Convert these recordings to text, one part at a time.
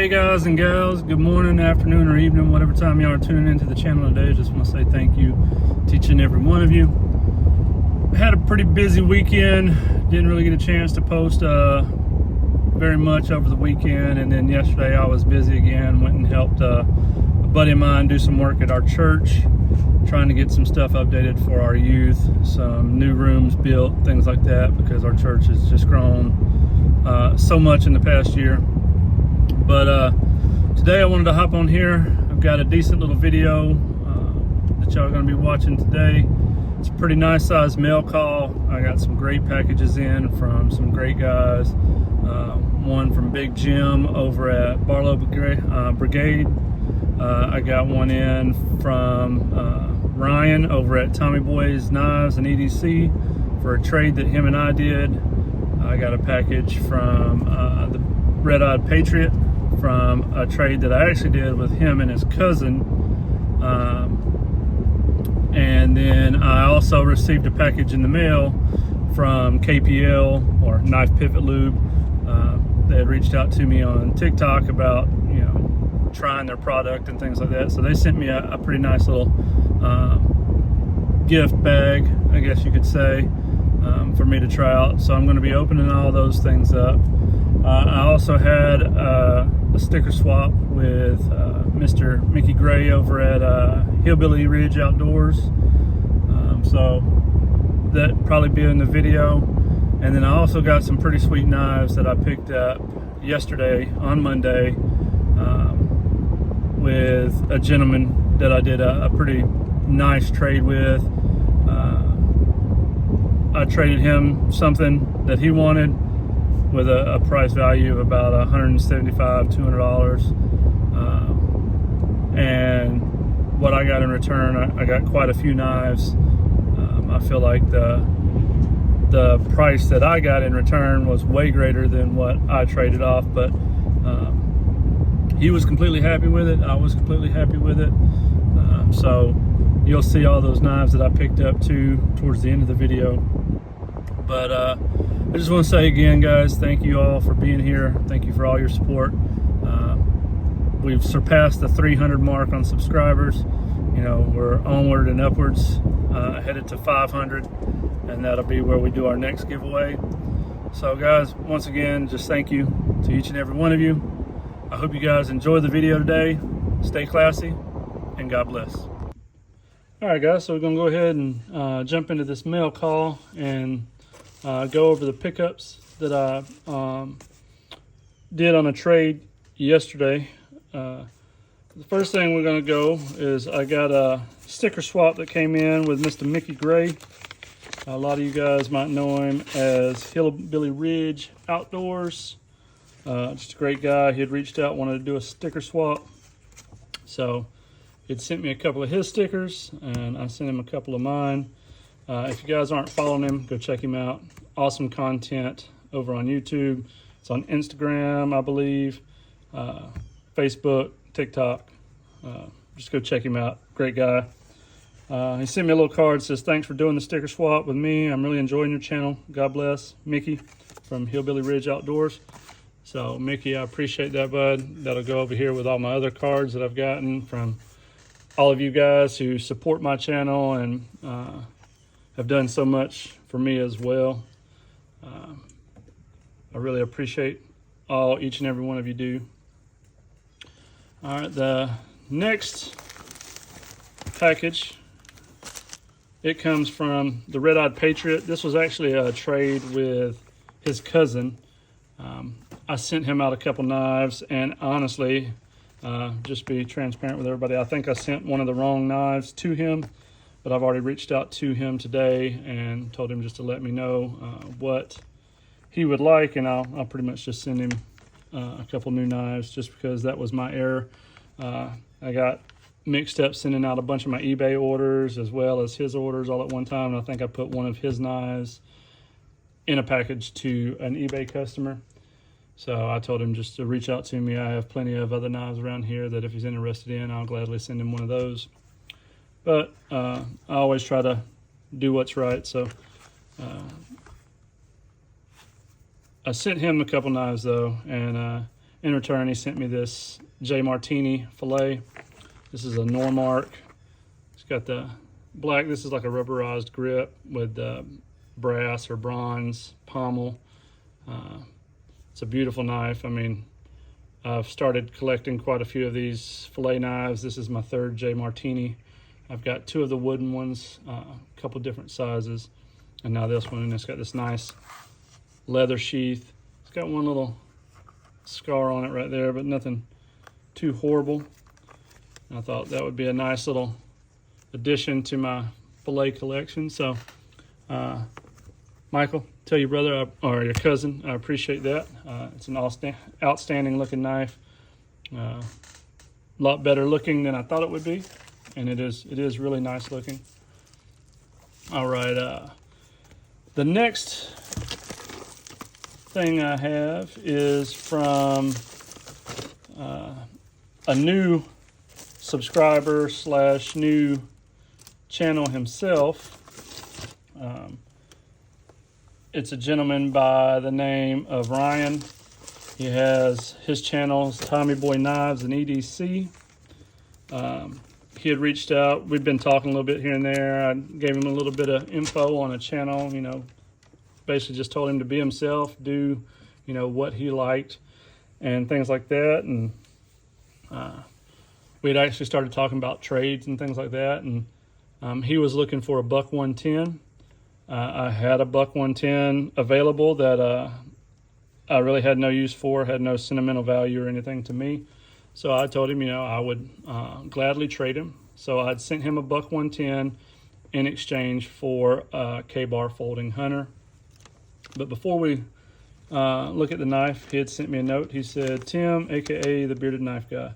Hey guys and gals, good morning, afternoon, or evening, whatever time you are tuning into the channel today. Just want to say thank you to each and every one of you. I had a pretty busy weekend, didn't really get a chance to post very much over the weekend, and then yesterday I was busy again, went and helped a buddy of mine do some work at our church, trying to get some stuff updated for our youth, some new rooms built, things like that, because our church has just grown so much in the past year. But today I wanted to hop on here. I've got a decent little video that y'all are going to be watching today. It's a pretty nice sized mail call. I got some great packages in from some great guys. One from Big Jim over at Barlow Brigade. I got one in from Ryan over at Tommy Boy's Knives and EDC for a trade that him and I did. I got a package from the Redeyed Patriot from a trade that I actually did with him and his cousin. And then I also received a package in the mail from KPL, or Knife Pivot Lube. They had reached out to me on TikTok about, trying their product and things like that. So they sent me a pretty nice little gift bag, I guess you could say, for me to try out. So I'm going to be opening all those things up. I also had a sticker swap with Mr. Mickey Gray over at Hillbilly Ridge Outdoors. So that probably be in the video. And then I also got some pretty sweet knives that I picked up yesterday on Monday with a gentleman that I did a pretty nice trade with. I traded him something that he wanted with a price value of about $175–200, and what I got in return, I got quite a few knives. I feel like the price that I got in return was way greater than what I traded off, but he was completely happy with it. I was completely happy with it. So you'll see all those knives that I picked up too towards the end of the video. But I just want to say again, guys, thank you all for being here. Thank you for all your support. We've surpassed the 300 mark on subscribers. We're onward and upwards, headed to 500, and that'll be where we do our next giveaway. So guys, once again, just thank you to each and every one of you. I hope you guys enjoyed the video today. Stay classy, and God bless. All right, guys, so we're gonna go ahead and jump into this mail call and go over the pickups that I did on a trade yesterday. The first thing we're going to go is I got a sticker swap that came in with Mr. Mickey Gray. A lot of you guys might know him as Hillbilly Ridge Outdoors. Just a great guy. He had reached out, wanted to do a sticker swap. So he'd sent me a couple of his stickers, and I sent him a couple of mine. If you guys aren't following him, go check him out. Awesome content over on YouTube. It's on Instagram, I believe, Facebook, TikTok. Just go check him out. Great guy. He sent me a little card that says, "Thanks for doing the sticker swap with me. I'm really enjoying your channel. God bless, Mickey from Hillbilly Ridge Outdoors." So Mickey, I appreciate that, bud. That'll go over here with all my other cards that I've gotten from all of you guys who support my channel and have done so much for me as well. I really appreciate each and every one of you do. All right, the next package, it comes from the Redeyed Patriot. This was actually a trade with his cousin. I sent him out a couple knives, and honestly, just be transparent with everybody, I think I sent one of the wrong knives to him, but I've already reached out to him today and told him just to let me know what he would like, and I'll pretty much just send him a couple new knives, just because that was my error. I got mixed up sending out a bunch of my eBay orders as well as his orders all at one time, and I think I put one of his knives in a package to an eBay customer. So I told him just to reach out to me. I have plenty of other knives around here that if he's interested in, I'll gladly send him one of those. But I always try to do what's right. So I sent him a couple knives though, and in return, he sent me this J. Martini fillet. This is a Normark. It's got the black, this is like a rubberized grip with brass or bronze pommel. It's a beautiful knife. I mean, I've started collecting quite a few of these fillet knives. This is my third J. Martini. I've got 2 of the wooden ones, a couple different sizes, and now this one, and it's got this nice leather sheath. It's got one little scar on it right there, but nothing too horrible. I thought that would be a nice little addition to my fillet collection. So, Michael, tell your brother or your cousin I appreciate that. It's an outstanding looking knife. A lot better looking than I thought it would be, and it is really nice looking. All right, the next thing I have is from a new subscriber / new channel himself. It's a gentleman by the name of Ryan. He has his channels, Tommy Boy Knives and EDC. He had reached out. We've been talking a little bit here and there. I gave him a little bit of info on a channel, you know, basically just told him to be himself, do, you know, what he liked and things like that. And we had actually started talking about trades and things like that. And he was looking for a buck 110. I had a buck 110 available that I really had no use for, had no sentimental value or anything to me. So I told him, you know, I would gladly trade him. So I'd sent him a buck 110 in exchange for a K-bar folding hunter. But before we look at the knife, he had sent me a note. He said, "Tim, aka the Bearded Knife Guy,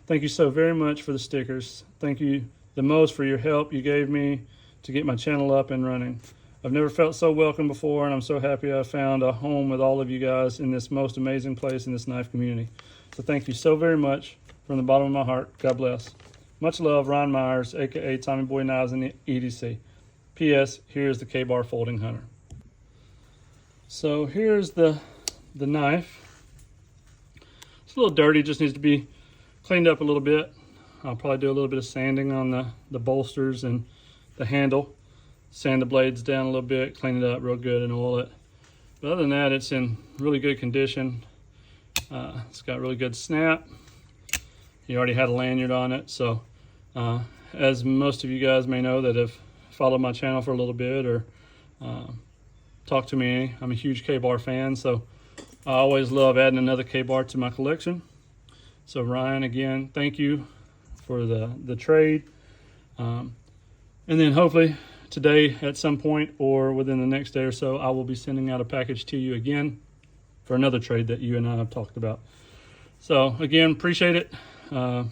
thank you so very much for the stickers. Thank you the most for your help you gave me to get my channel up and running. I've never felt so welcome before, and I'm so happy I found a home with all of you guys in this most amazing place in this knife community. So thank you so very much from the bottom of my heart. God bless. Much love, Ron Myers, aka Tommy Boy Knives and EDC. P.S. Here's the K-bar folding hunter." So here's the knife. It's a little dirty, just needs to be cleaned up a little bit. I'll probably do a little bit of sanding on the bolsters and the handle. Sand the blades down a little bit, clean it up real good and oil it. But other than that, it's in really good condition. It's got really good snap. You already had a lanyard on it. So as most of you guys may know that have followed my channel for a little bit or talked to me, I'm a huge K-bar fan. So I always love adding another K-bar to my collection. So Ryan, again, thank you for the trade. And then hopefully today at some point or within the next day or so, I will be sending out a package to you again for another trade that you and I have talked about. So again, appreciate it. I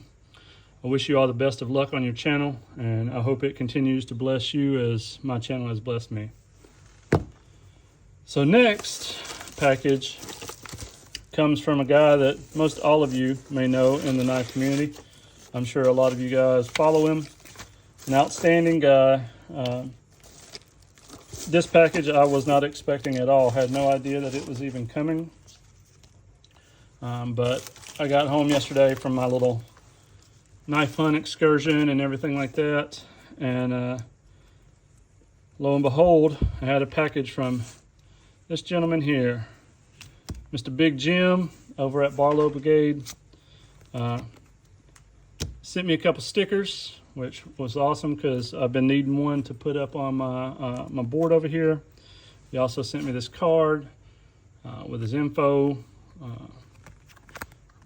wish you all the best of luck on your channel, and I hope it continues to bless you as my channel has blessed me. So next package comes from a guy that most all of you may know in the knife community. I'm sure a lot of you guys follow him. An outstanding guy. This package I was not expecting at all. Had no idea that it was even coming. But I got home yesterday from my little knife hunt excursion and everything like that. And lo and behold, I had a package from this gentleman here, Mr. Big Jim over at Barlow Brigade. Sent me a couple stickers, which was awesome because I've been needing one to put up on my board over here. He also sent me this card with his info,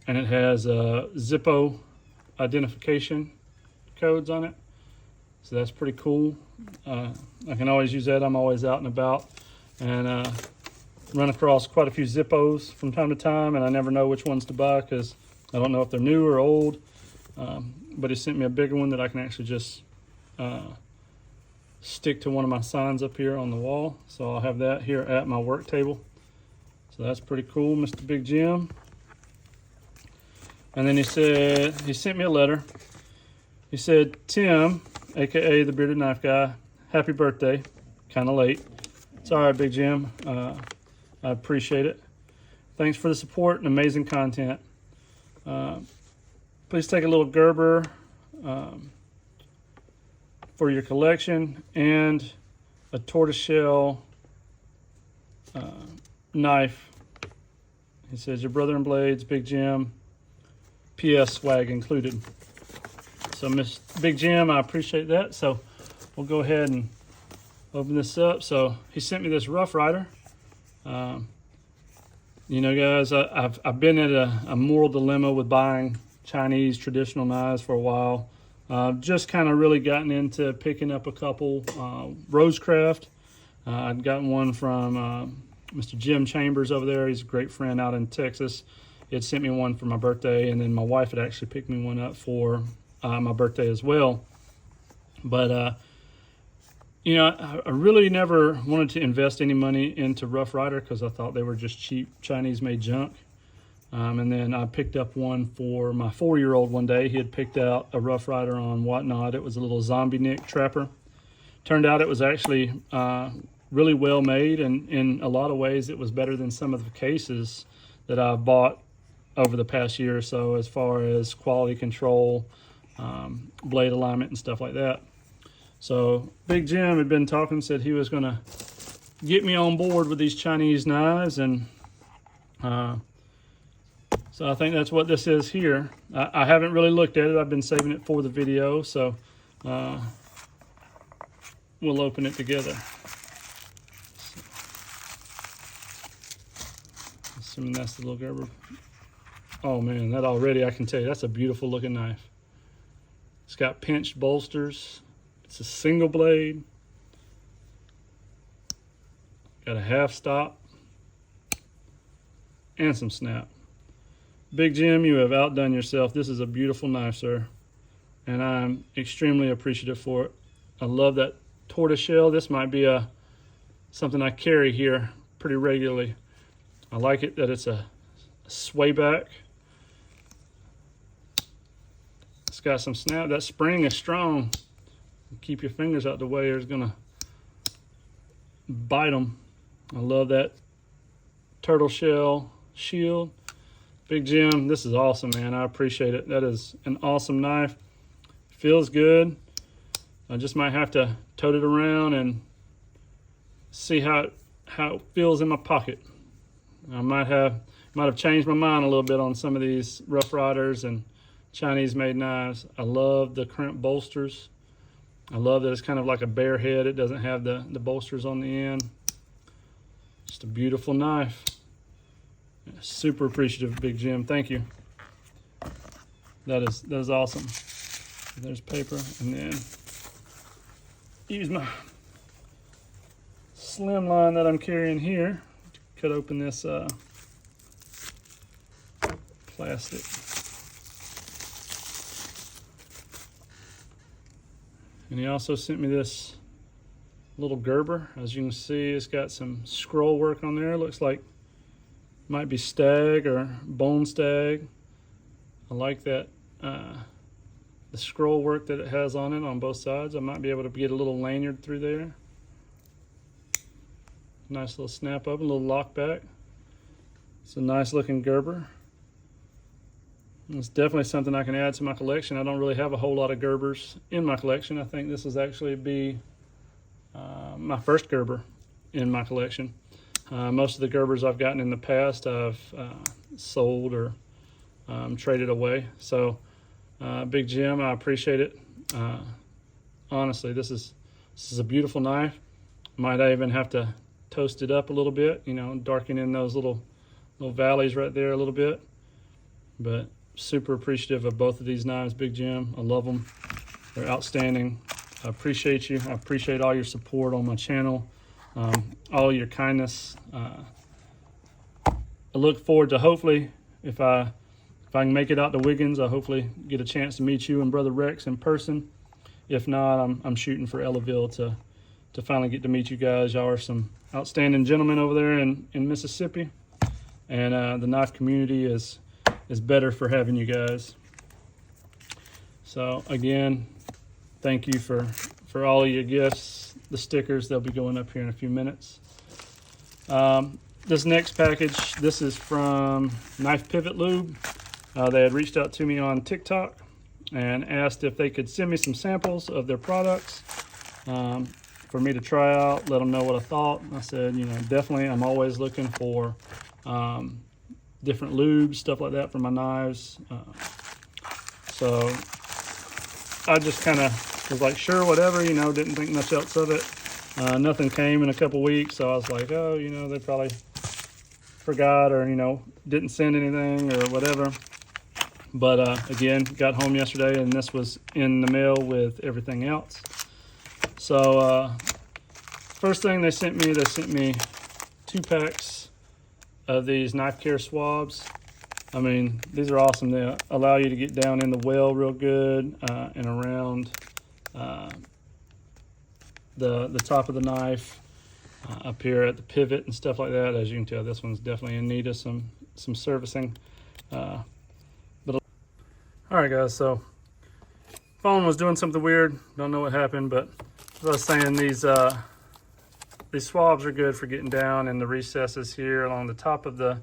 and it has Zippo identification codes on it. So that's pretty cool. I can always use that. I'm always out and about, and run across quite a few Zippos from time to time, and I never know which ones to buy because I don't know if they're new or old. But he sent me a bigger one that I can actually just stick to one of my signs up here on the wall. So I'll have that here at my work table. So that's pretty cool, Mr. Big Jim. And then he sent me a letter. He said, "Tim, aka the Bearded Knife Guy, happy birthday." Kind of late. It's all right, Big Jim. I appreciate it. Thanks for the support and amazing content. Please take a little Gerber for your collection, and a tortoiseshell knife. He says, your brother and blades, Big Jim, PS swag included. So Miss Big Jim, I appreciate that. So we'll go ahead and open this up. So he sent me this Rough Rider. You know, guys, I've been at a moral dilemma with buying Chinese traditional knives for a while. Just kind of really gotten into picking up a couple. Rosecraft. I'd gotten one from Mr. Jim Chambers over there. He's a great friend out in Texas. He had sent me one for my birthday, and then my wife had actually picked me one up for my birthday as well. But you know, I really never wanted to invest any money into Rough Rider because I thought they were just cheap Chinese-made junk. And then I picked up one for my 4-year-old one day. He had picked out a Rough Rider on Whatnot. It was a little zombie Nick trapper. Turned out it was actually really well made, and in a lot of ways it was better than some of the cases that I bought over the past year or so, as far as quality control, blade alignment and stuff like that. So Big Jim had been talking, said he was going to get me on board with these Chinese knives, and so I think that's what this is here. I haven't really looked at it. I've been saving it for the video, so we'll open it together. Assuming that's the little Gerber. Oh man, that already, I can tell you, that's a beautiful looking knife. It's got pinched bolsters. It's a single blade. Got a half stop and some snap. Big Jim, you have outdone yourself. This is a beautiful knife, sir, and I'm extremely appreciative for it. I love that tortoiseshell. This might be something I carry here pretty regularly. I like it that it's a sway back. It's got some snap. That spring is strong. Keep your fingers out the way, or it's gonna bite them. I love that turtle shell shield. Big Jim, this is awesome, man. I appreciate it. That is an awesome knife. Feels good. I just might have to tote it around and see how it feels in my pocket. I might have changed my mind a little bit on some of these Rough Riders and Chinese-made knives. I love the crimp bolsters. I love that it's kind of like a bear head. It doesn't have the bolsters on the end. Just a beautiful knife. Super appreciative, Big Jim. Thank you. That is awesome. There's paper, and then use my slim line that I'm carrying here to cut open this plastic. And he also sent me this little Gerber. As you can see, it's got some scroll work on there. It looks like might be stag or bone stag. I like that the scroll work that it has on it on both sides. I might be able to get a little lanyard through there. Nice little snap up, a little lock back. It's a nice looking Gerber. It's definitely something I can add to my collection. I don't really have a whole lot of Gerbers in my collection. I think this is actually be my first Gerber in my collection. Most of the Gerbers I've gotten in the past I've sold or traded away. So Big Jim, I appreciate it. Honestly, this is a beautiful knife. Might I even have to toast it up a little bit, you know, darken in those little valleys right there a little bit. But super appreciative of both of these knives, Big Jim. I love them. They're outstanding. I appreciate you. I appreciate all your support on my channel, all your kindness. I look forward to, hopefully, if I can make it out to Wiggins, I hopefully get a chance to meet you and Brother Rex in person. If not, I'm shooting for Ellaville to finally get to meet you guys. Y'all are some outstanding gentlemen over there in Mississippi, and the knife community is better for having you guys. So again, thank you for all of your gifts. The stickers, they'll be going up here in a few minutes. This next package, this is from Knife Pivot Lube. They had reached out to me on TikTok and asked if they could send me some samples of their products for me to try out, let them know what I thought. I said, definitely, I'm always looking for different lubes, stuff like that for my knives. So I just kind of was like, sure, whatever, didn't think much else of it. Nothing came in a couple weeks, so I was like, oh, they probably forgot or, didn't send anything or whatever. But again, got home yesterday and this was in the mail with everything else. So first thing they sent me 2 packs of these knife care swabs. I mean, these are awesome. They allow you to get down in the well real good and around the top of the knife, up here at the pivot and stuff like that. As you can tell, this one's definitely in need of some servicing. All right, guys, so phone was doing something weird. Don't know what happened, but as I was saying, these swabs are good for getting down in the recesses here along the top of the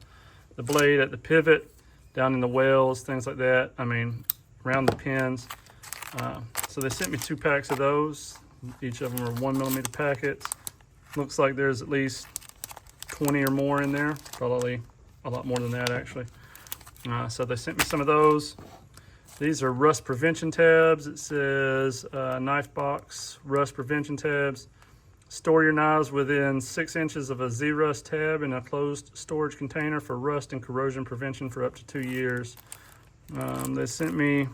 blade at the pivot, down in the wells, things like that. I mean, around the pins. So they sent me 2 packs of those. Each of them are 1mm packets. Looks like there's at least 20 or more in there. Probably a lot more than that, actually. So they sent me some of those. These are rust prevention tabs. It says knife box rust prevention tabs. Store your knives within 6 inches of a Z-Rust tab in a closed storage container for rust and corrosion prevention for up to 2 years. They sent me,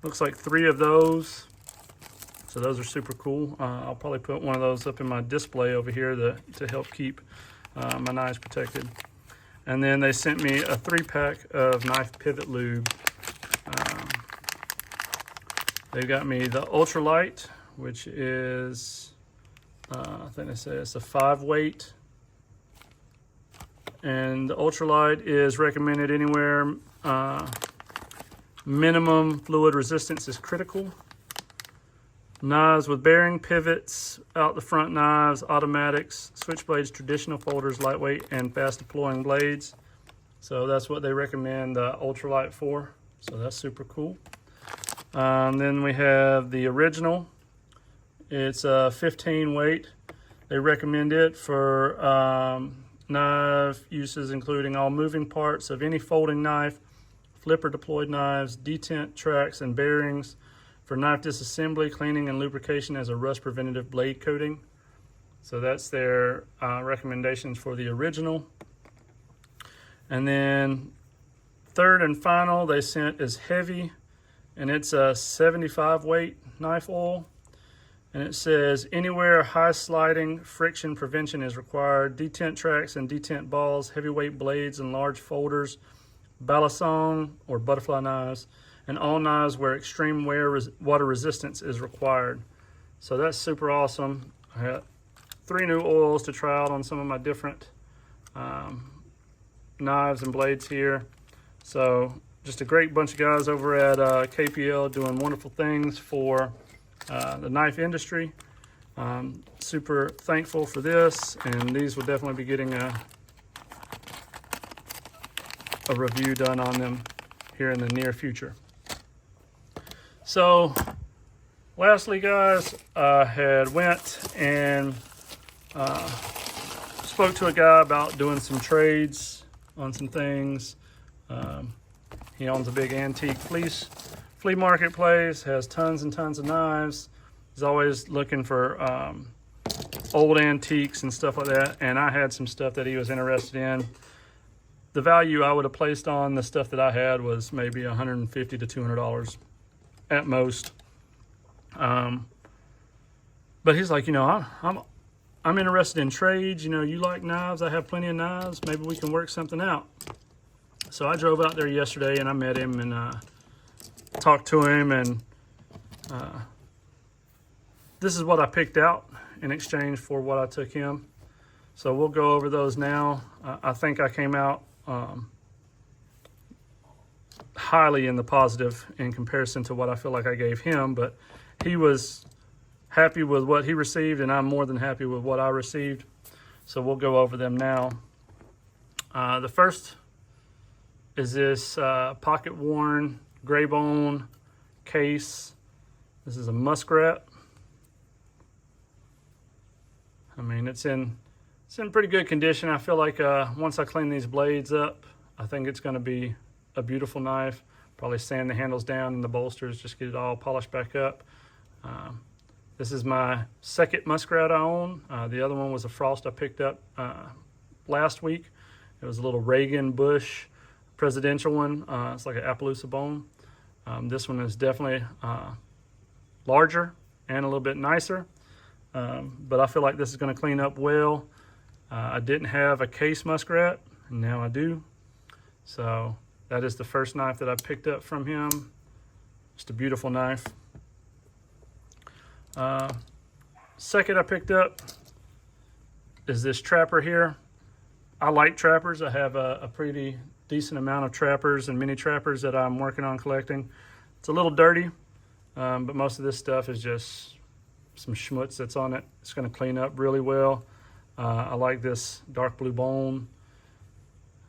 looks like 3 of those. So those are super cool. I'll probably put one of those up in my display over here to help keep my knives protected. And then they sent me a 3-pack of knife pivot lube. They got me the ultralight, which is, I think they say it's a 5 weight. And the ultralight is recommended anywhere. Minimum fluid resistance is critical. Knives with bearing, pivots, out the front knives, automatics, switchblades, traditional folders, lightweight, and fast deploying blades. So that's what they recommend the ultralight for. So that's super cool. Then we have the original. It's a 15 weight. They recommend it for knife uses, including all moving parts of any folding knife, flipper deployed knives, detent tracks, and bearings, for knife disassembly, cleaning, and lubrication as a rust preventative blade coating. So that's their recommendations for the original. And then third and final they sent is heavy, and it's a 75 weight knife oil. And it says anywhere high sliding friction prevention is required, detent tracks and detent balls, heavyweight blades and large folders, balisong or butterfly knives, and all knives where extreme water resistance is required. So that's super awesome. I got 3 new oils to try out on some of my different knives and blades here. So just a great bunch of guys over at KPL doing wonderful things for the knife industry. Super thankful for this, and these will definitely be getting a review done on them here in the near future. So lastly, guys, I had went and spoke to a guy about doing some trades on some things. He owns a big antique flea marketplace, has tons and tons of knives. He's always looking for old antiques and stuff like that, and I had some stuff that he was interested in. The value I would have placed on the stuff that I had was maybe $150 to $200 at most. But he's like, I'm interested in trades. You like knives. I have plenty of knives. Maybe we can work something out. So I drove out there yesterday and I met him and talked to him, and this is what I picked out in exchange for what I took him. So we'll go over those now. I think I came out highly in the positive in comparison to what I feel like I gave him, but he was happy with what he received, and I'm more than happy with what I received. So we'll go over them now. The first is this pocket worn gray bone case. This is a muskrat. I mean, it's in pretty good condition. I feel like once I clean these blades up, I think it's going to be a beautiful knife. Probably sand the handles down and the bolsters, just get it all polished back up. This is my second muskrat I own. The other one was a Frost I picked up last week. It was a little Reagan Bush presidential one. It's like an Appaloosa bone. This one is definitely larger and a little bit nicer. But I feel like this is going to clean up well. I didn't have a case muskrat, and now I do. So that is the first knife that I picked up from him. Just a beautiful knife. Second I picked up is this trapper here. I like trappers. I have a pretty decent amount of trappers and mini trappers that I'm working on collecting. It's a little dirty, but most of this stuff is just some schmutz that's on it. It's going to clean up really well. I like this dark blue bone.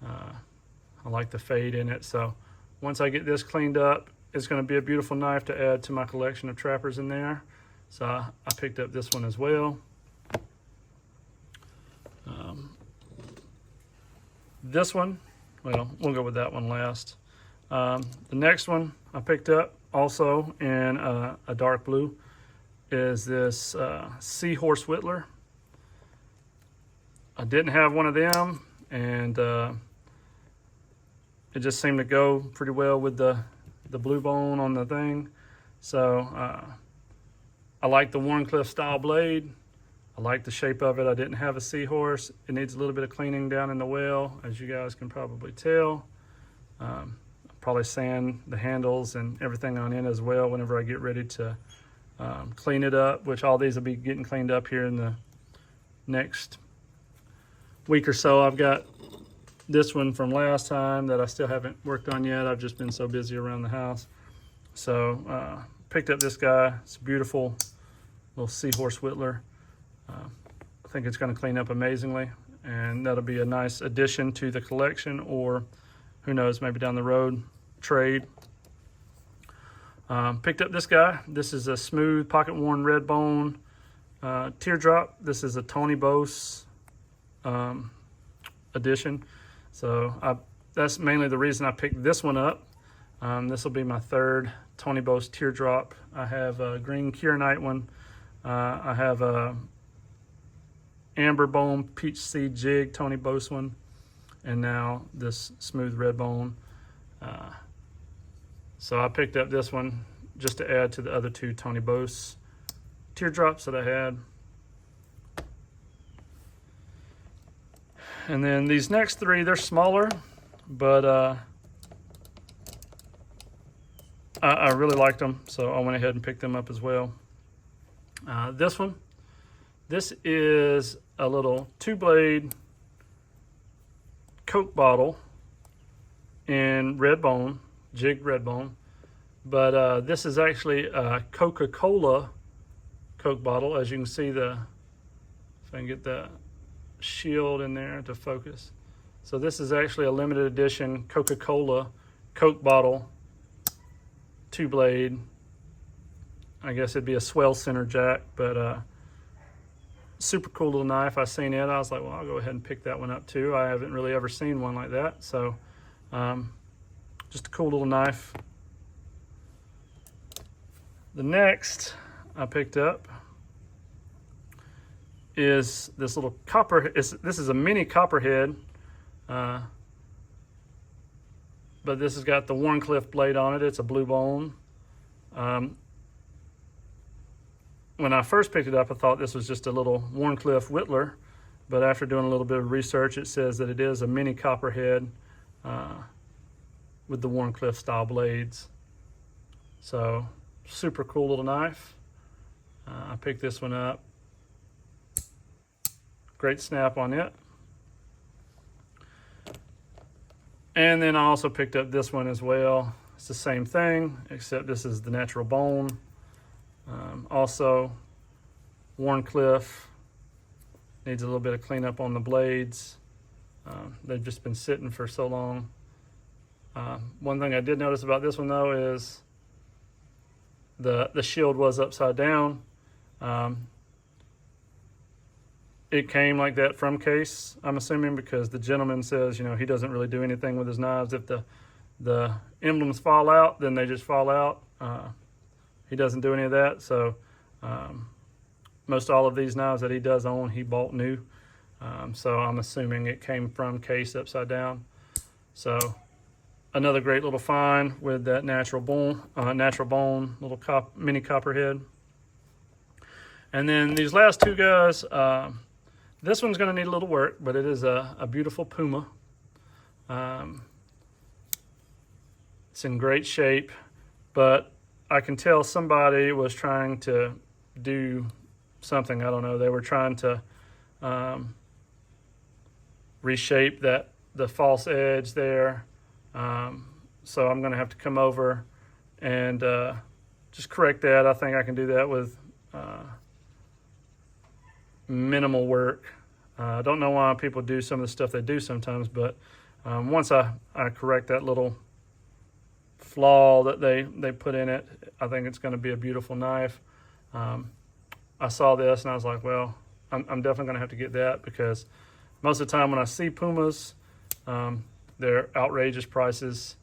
I like the fade in it. So once I get this cleaned up, it's going to be a beautiful knife to add to my collection of trappers in there. So I picked up this one as well. This one, well, we'll go with that one last. The next one I picked up also in a dark blue is this Seahorse Whittler. I didn't have one of them, and it just seemed to go pretty well with the blue bone on the thing. So I like the Warncliffe style blade. I like the shape of it. I didn't have a Seahorse. It needs a little bit of cleaning down in the well, as you guys can probably tell. Probably sand the handles and everything on it as well whenever I get ready to clean it up, which all these will be getting cleaned up here in the next week or so. I've got this one from last time that I still haven't worked on yet. I've just been so busy around the house. So picked up this guy. It's a beautiful little Seahorse Whittler. I think it's going to clean up amazingly, and that'll be a nice addition to the collection, or who knows, maybe down the road, trade. Picked up this guy. This is a smooth pocket worn red bone teardrop. This is a Tony Bose edition. So that's mainly the reason I picked this one up. This will be my third Tony Bose teardrop. I have a green Kieranite one. I have a amber bone peach seed jig Tony Bose one, and now this smooth red bone. So I picked up this one just to add to the other two Tony Bose teardrops that I had. And then these next three, they're smaller, but I really liked them, so I went ahead and picked them up as well. This is a little 2-blade Coke bottle in red bone, jigged red bone, but this is actually a Coca-Cola Coke bottle. As you can see, if I can get the shield in there to focus. So this is actually a limited edition Coca-Cola Coke bottle, 2-blade. I guess it'd be a swell center jack, but super cool little knife. I seen it. I was like, well, I'll go ahead and pick that one up too. I haven't really ever seen one like that. So just a cool little knife. The next I picked up is this little copper. This is a mini copperhead, but this has got the Warncliffe blade on it. It's a blue bone. When I first picked it up, I thought this was just a little Warncliffe Whittler, but after doing a little bit of research, it says that it is a mini copperhead with the Warncliffe style blades. So super cool little knife. I picked this one up. Great snap on it. And then I also picked up this one as well. It's the same thing, except this is the natural bone. Also, Warncliffe needs a little bit of cleanup on the blades. They've just been sitting for so long. One thing I did notice about this one though is the shield was upside down. It came like that from case, I'm assuming, because the gentleman says, you know, he doesn't really do anything with his knives. If the emblems fall out, then they just fall out. He doesn't do any of that. So most all of these knives that he does own, he bought new. So I'm assuming it came from case upside down. So another great little find with that natural bone little mini copperhead. And then these last two guys, this one's going to need a little work, but it is a beautiful Puma. It's in great shape, but I can tell somebody was trying to do something. I don't know. They were trying to reshape the false edge there. So I'm going to have to come over and just correct that. I think I can do that with minimal work. I don't know why people do some of the stuff they do sometimes, but once I correct that little flaw that they put in it, I think it's going to be a beautiful knife. I saw this and I was like, well, I'm definitely going to have to get that, because most of the time when I see Pumas, they're outrageous prices.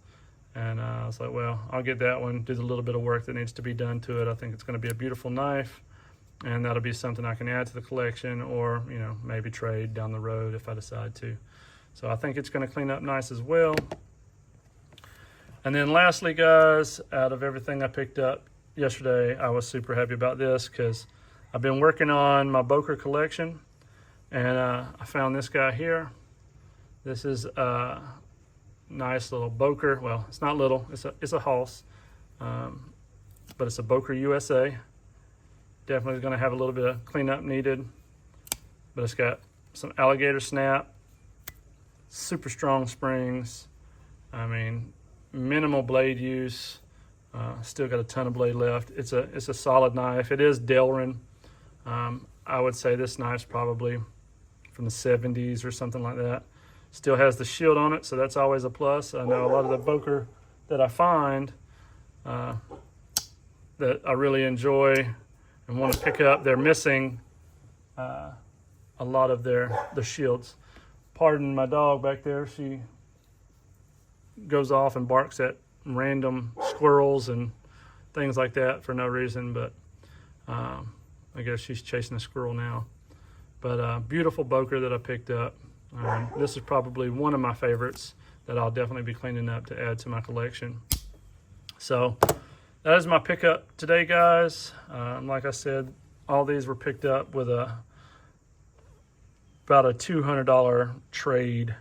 And I was like, well, I'll get that one, do the little bit of work that needs to be done to it. I think it's going to be a beautiful knife, and that'll be something I can add to the collection, or, you know, maybe trade down the road if I decide to. So I think it's going to clean up nice as well. And then lastly, guys, out of everything I picked up yesterday, I was super happy about this, because I've been working on my Boker collection, and I found this guy here. This is a nice little Boker. Well, it's not little, it's a Hoss, but it's a Boker USA. Definitely going to have a little bit of cleanup needed, but it's got some alligator snap, super strong springs. I mean, minimal blade use. Still got a ton of blade left. It's a solid knife. It is Delrin. I would say this knife's probably from the 70s or something like that. Still has the shield on it, so that's always a plus. I know a lot of the Boker that I find that I really enjoy and want to pick up, they're missing a lot of their shields. Pardon my dog back there. She goes off and barks at random squirrels and things like that for no reason, but I guess she's chasing a squirrel now. But beautiful Boker that I picked up. This is probably one of my favorites that I'll definitely be cleaning up to add to my collection. So that is my pickup today, guys. Like I said, all these were picked up with about a $200 trade.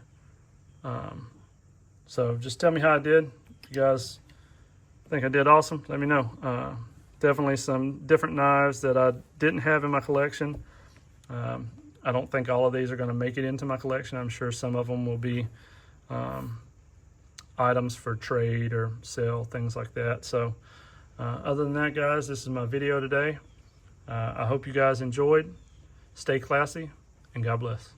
So just tell me how I did. If you guys think I did awesome, let me know. Definitely some different knives that I didn't have in my collection. I don't think all of these are going to make it into my collection. I'm sure some of them will be items for trade or sale, things like that. So other than that, guys, this is my video today. I hope you guys enjoyed. Stay classy, and God bless.